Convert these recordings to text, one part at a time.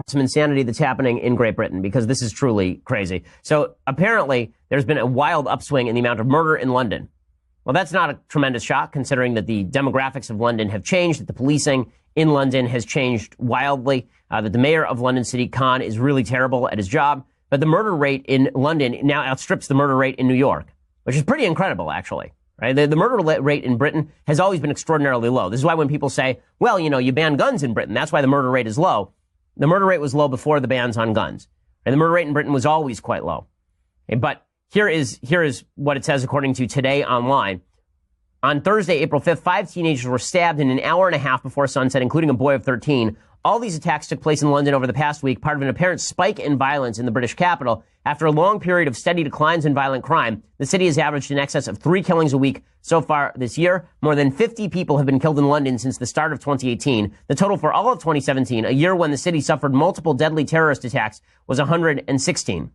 Some insanity that's happening in Great Britain, because this is truly crazy. So apparently there's been a wild upswing in the amount of murder in London. Well, that's not a tremendous shock, considering that the demographics of London have changed, that the policing in London has changed wildly, that the mayor of London City, Khan, is really terrible at his job. But the murder rate in London now outstrips the murder rate in New York, which is pretty incredible, actually. Right? The murder rate in Britain has always been extraordinarily low. This is why when people say, well, you ban guns in Britain, that's why the murder rate is low. The murder rate was low before the bans on guns. And the murder rate in Britain was always quite low. Okay, but here is what it says according to Today Online. On Thursday, April 5th, 5 teenagers were stabbed in an hour and a half before sunset, including a boy of 13. All these attacks took place in London over the past week, part of an apparent spike in violence in the British capital. After a long period of steady declines in violent crime, the city has averaged in excess of 3 killings a week so far this year. More than 50 people have been killed in London since the start of 2018. The total for all of 2017, a year when the city suffered multiple deadly terrorist attacks, was 116.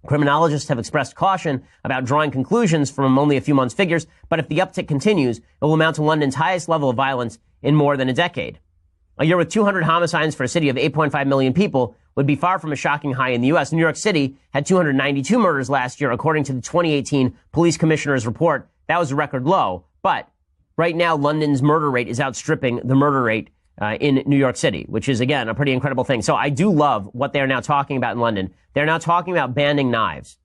Criminologists have expressed caution about drawing conclusions from only a few months' figures, but if the uptick continues, it will amount to London's highest level of violence in more than a decade. A year with 200 homicides for a city of 8.5 million people would be far from a shocking high in the U.S. New York City had 292 murders last year, according to the 2018 Police Commissioner's report. That was a record low, but right now London's murder rate is outstripping the murder rate in New York City, which is, again, a pretty incredible thing. So I do love what they're now talking about in London. They're now talking about banning knives.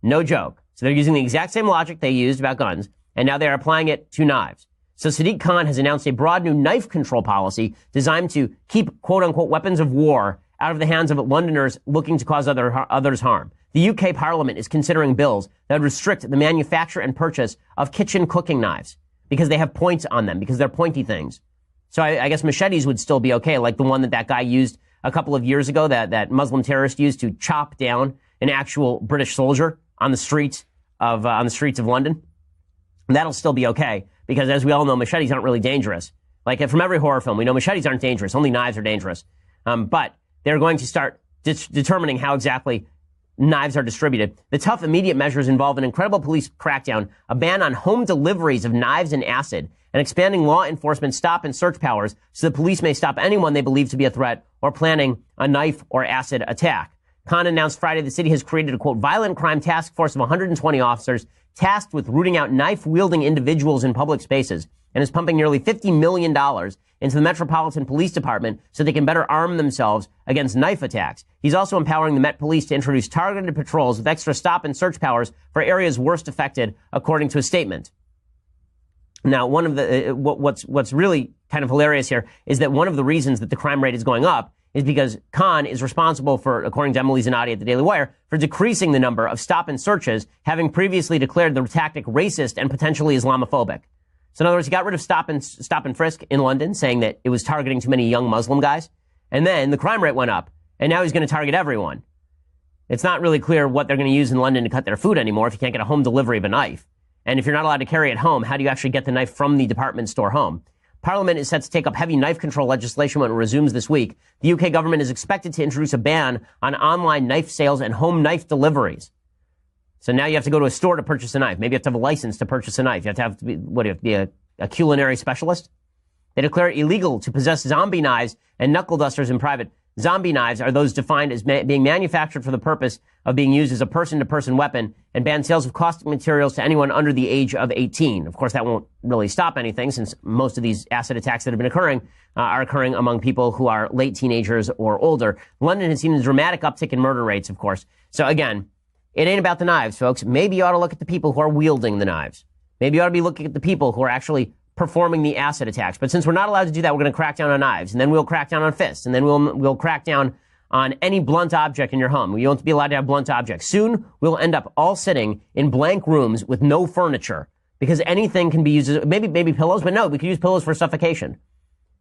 No joke. So they're using the exact same logic they used about guns, and now they're applying it to knives. So Sadiq Khan has announced a broad new knife control policy designed to keep quote-unquote weapons of war out of the hands of Londoners looking to cause others harm. The UK Parliament is considering bills that would restrict the manufacture and purchase of kitchen cooking knives because they have points on them, because they're pointy things. So I guess machetes would still be okay, like the one that guy used a couple of years ago, that Muslim terrorist used to chop down an actual British soldier on the streets of London. That'll still be okay, because as we all know, machetes aren't really dangerous. Like from every horror film, we know machetes aren't dangerous, only knives are dangerous. But they're going to start determining how exactly knives are distributed. The tough immediate measures involve an incredible police crackdown, a ban on home deliveries of knives and acid, and expanding law enforcement stop and search powers so the police may stop anyone they believe to be a threat or planning a knife or acid attack. Khan announced Friday the city has created a, quote, violent crime task force of 120 officers tasked with rooting out knife-wielding individuals in public spaces, and is pumping nearly $50 million into the Metropolitan Police Department so they can better arm themselves against knife attacks. He's also empowering the Met Police to introduce targeted patrols with extra stop and search powers for areas worst affected, according to a statement. Now, one of the what's really kind of hilarious here is that one of the reasons that the crime rate is going up is because Khan is responsible for, according to Emily Zanotti at the Daily Wire, for decreasing the number of stop and searches, having previously declared the tactic racist and potentially Islamophobic. So in other words, he got rid of stop and frisk in London, saying that it was targeting too many young Muslim guys. And then the crime rate went up, and now he's going to target everyone. It's not really clear what they're going to use in London to cut their food anymore if you can't get a home delivery of a knife. And if you're not allowed to carry it home, how do you actually get the knife from the department store home? Parliament is set to take up heavy knife control legislation when it resumes this week. The UK government is expected to introduce a ban on online knife sales and home knife deliveries. So now you have to go to a store to purchase a knife. Maybe you have to have a license to purchase a knife. You have to be, what do you have to be, a culinary specialist? They declare it illegal to possess zombie knives and knuckle dusters in private. Zombie knives are those defined as being manufactured for the purpose of being used as a person-to-person weapon, and ban sales of caustic materials to anyone under the age of 18. Of course, that won't really stop anything, since most of these acid attacks that have been occurring are occurring among people who are late teenagers or older. London has seen a dramatic uptick in murder rates, of course. So again, it ain't about the knives, folks. Maybe you ought to look at the people who are wielding the knives. Maybe you ought to be looking at the people who are actually performing the acid attacks. But since we're not allowed to do that, we're going to crack down on knives, and then we'll crack down on fists, and then we'll crack down on any blunt object in your home. You won't be allowed to have blunt objects. Soon, we'll end up all sitting in blank rooms with no furniture, because anything can be used as, maybe pillows, but no, we could use pillows for suffocation.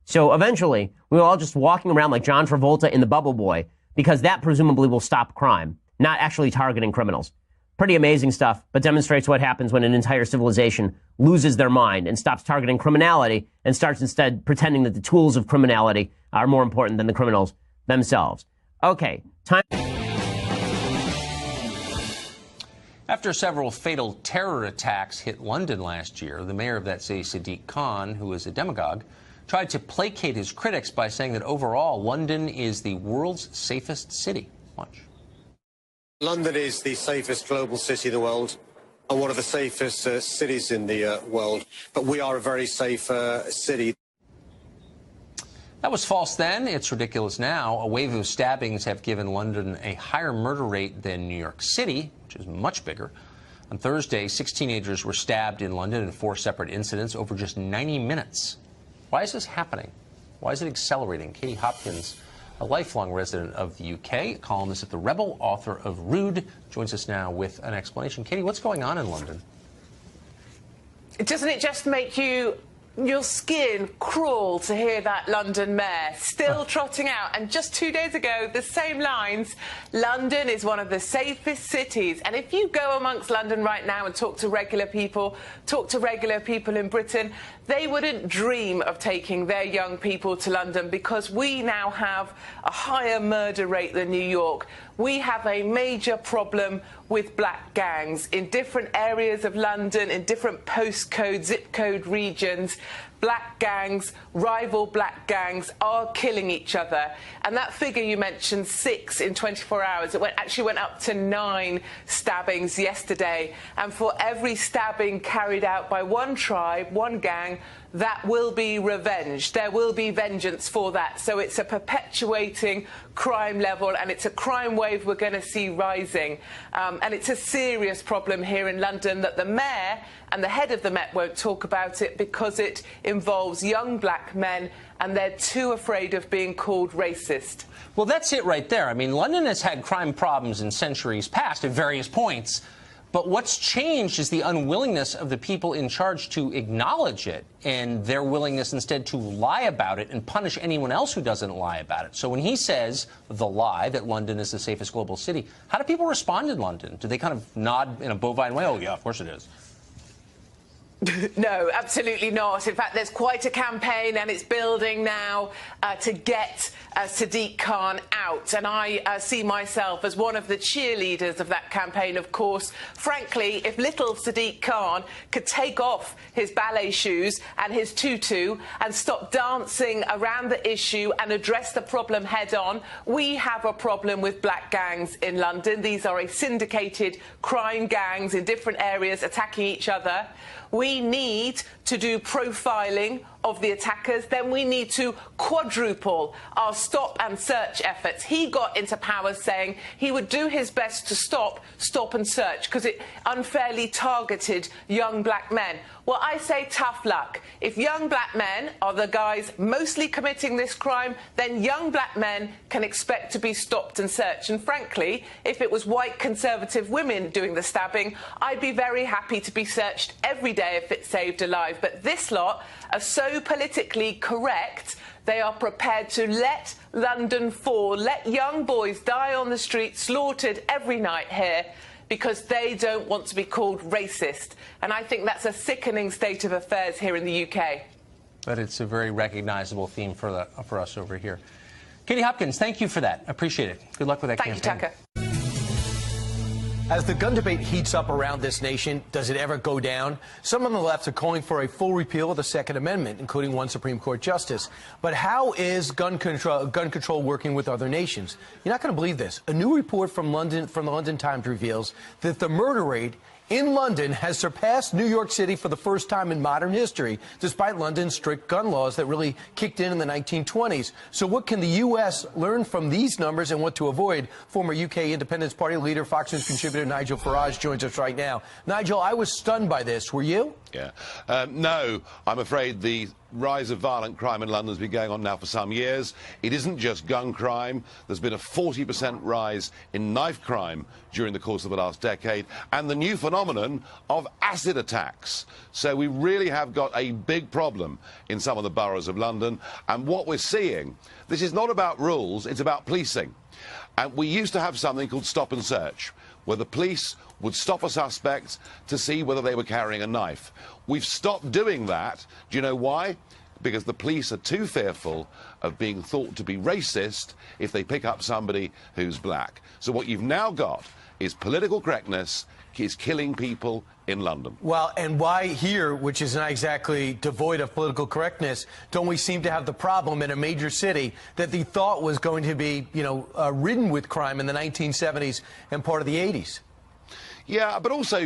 So eventually, we're all just walking around like John Travolta in The Bubble Boy, because that presumably will stop crime, not actually targeting criminals. Pretty amazing stuff, but demonstrates what happens when an entire civilization loses their mind and stops targeting criminality and starts instead pretending that the tools of criminality are more important than the criminals themselves. Okay, time. After several fatal terror attacks hit London last year, the mayor of that city, Sadiq Khan, who is a demagogue, tried to placate his critics by saying that overall, London is the world's safest city. Watch. London is the safest global city in the world and one of the safest cities in the world. But we are a very safe city. That was false then. It's ridiculous now. A wave of stabbings have given London a higher murder rate than New York City, which is much bigger. On Thursday, 6 teenagers were stabbed in London in 4 separate incidents over just 90 minutes. Why is this happening? Why is it accelerating? Katie Hopkins, a lifelong resident of the UK, columnist at The Rebel, author of Rude, joins us now with an explanation. Katie, what's going on in London? Doesn't it just make your skin crawl to hear that London mayor still trotting out? And just 2 days ago, the same lines, London is one of the safest cities. And if you go amongst London right now and talk to regular people in Britain, they wouldn't dream of taking their young people to London, because we now have a higher murder rate than New York. We have a major problem with black gangs in different areas of London, in different postcode, zip code regions. Black gangs, rival black gangs, are killing each other. And that figure you mentioned, 6 in 24 hours, it actually went up to 9 stabbings yesterday. And for every stabbing carried out by one tribe, one gang, that will be revenge. There will be vengeance for that. So it's a perpetuating crime level, and it's a crime wave we're going to see rising. And it's a serious problem here in London that the mayor and the head of the Met won't talk about it, because it involves young black men and they're too afraid of being called racist. Well, that's it right there. I mean, London has had crime problems in centuries past at various points. But what's changed is the unwillingness of the people in charge to acknowledge it, and their willingness instead to lie about it and punish anyone else who doesn't lie about it. So when he says the lie that London is the safest global city, how do people respond in London? Do they kind of nod in a bovine way? Oh, yeah, of course it is. No, absolutely not. In fact, there's quite a campaign, and it's building now to get Sadiq Khan out. And I see myself as one of the cheerleaders of that campaign, of course. Frankly, if little Sadiq Khan could take off his ballet shoes and his tutu and stop dancing around the issue and address the problem head on, we have a problem with black gangs in London. These are a syndicated crime gangs in different areas attacking each other. We need to do profiling of the attackers. Then we need to quadruple our stop and search efforts. He got into power saying he would do his best to stop and search, because it unfairly targeted young black men. Well, I say tough luck. If young black men are the guys mostly committing this crime, then young black men can expect to be stopped and searched. And frankly, if it was white conservative women doing the stabbing, I'd be very happy to be searched every day if it saved a life. But this lot are so politically correct, they are prepared to let London fall, let young boys die on the street, slaughtered every night here, because they don't want to be called racist. And I think that's a sickening state of affairs here in the UK. But it's a very recognizable theme for us over here. Katie Hopkins, thank you for that. Appreciate it. Good luck with that campaign. Thank you, Tucker. As the gun debate heats up around this nation, does it ever go down? Some on the left are calling for a full repeal of the Second Amendment, including one Supreme Court justice. But how is gun control working with other nations? You're not going to believe this. A new report from the London Times reveals that the murder rate in London has surpassed New York City for the first time in modern history, despite London's strict gun laws that really kicked in the 1920s. So what can the U.S. learn from these numbers and what to avoid? Former UK Independence Party leader, Fox News contributor Nigel Farage joins us right now. Nigel, I was stunned by this. Were you? Yeah. No, I'm afraid the rise of violent crime in London has been going on now for some years. It isn't just gun crime. There's been a 40% rise in knife crime during the course of the last decade, and the new phenomenon of acid attacks. So we really have got a big problem in some of the boroughs of London. And what we're seeing, this is not about rules, it's about policing. And we used to have something called stop and search, where the police would stop a suspect to see whether they were carrying a knife. We've stopped doing that. Do you know why? because the police are too fearful of being thought to be racist if they pick up somebody who's black. So what you've now got is political correctness is killing people in London. Well, and why here, which is not exactly devoid of political correctness, don't we seem to have the problem in a major city that they thought was going to be, ridden with crime in the 1970s and part of the 80s? Yeah, but also,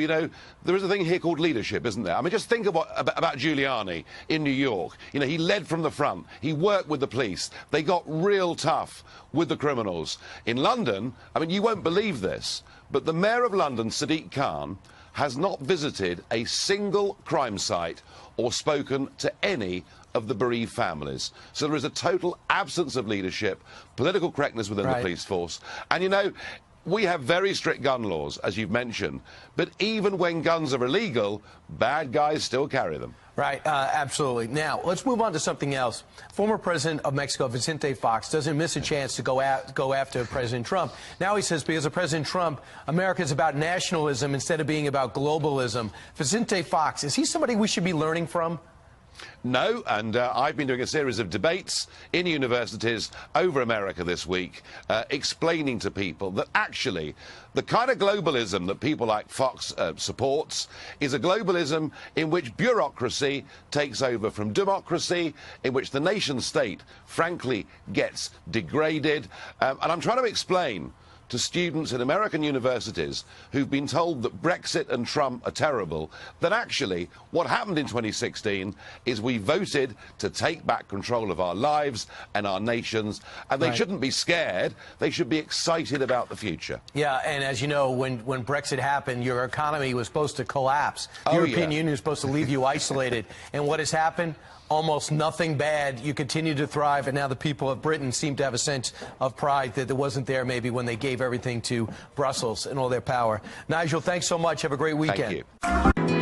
there is a thing here called leadership, isn't there? I mean, just think about Giuliani in New York. He led from the front. He worked with the police. They got real tough with the criminals. In London, I mean, you won't believe this, but the mayor of London, Sadiq Khan, has not visited a single crime site or spoken to any of the bereaved families. So there is a total absence of leadership, political correctness within the police force. And, we have very strict gun laws, as you've mentioned, but even when guns are illegal, bad guys still carry them. Right, absolutely. Now, let's move on to something else. Former President of Mexico, Vicente Fox, doesn't miss a chance to go after President Trump. Now he says because of President Trump, America is about nationalism instead of being about globalism. Vicente Fox, is he somebody we should be learning from? No, and I've been doing a series of debates in universities over America this week, explaining to people that actually the kind of globalism that people like Fox supports is a globalism in which bureaucracy takes over from democracy, in which the nation state, frankly, gets degraded. And I'm trying to explain to students in American universities who've been told that Brexit and Trump are terrible, that actually what happened in 2016 is we voted to take back control of our lives and our nations, and they shouldn't be scared. They should be excited about the future. Yeah, and as you know, when Brexit happened, your economy was supposed to collapse. The European Union was supposed to leave you isolated. And what has happened? Almost nothing bad. You continue to thrive, and now the people of Britain seem to have a sense of pride that wasn't there maybe when they gave everything to Brussels and all their power. Nigel, thanks so much. Have a great weekend. Thank you.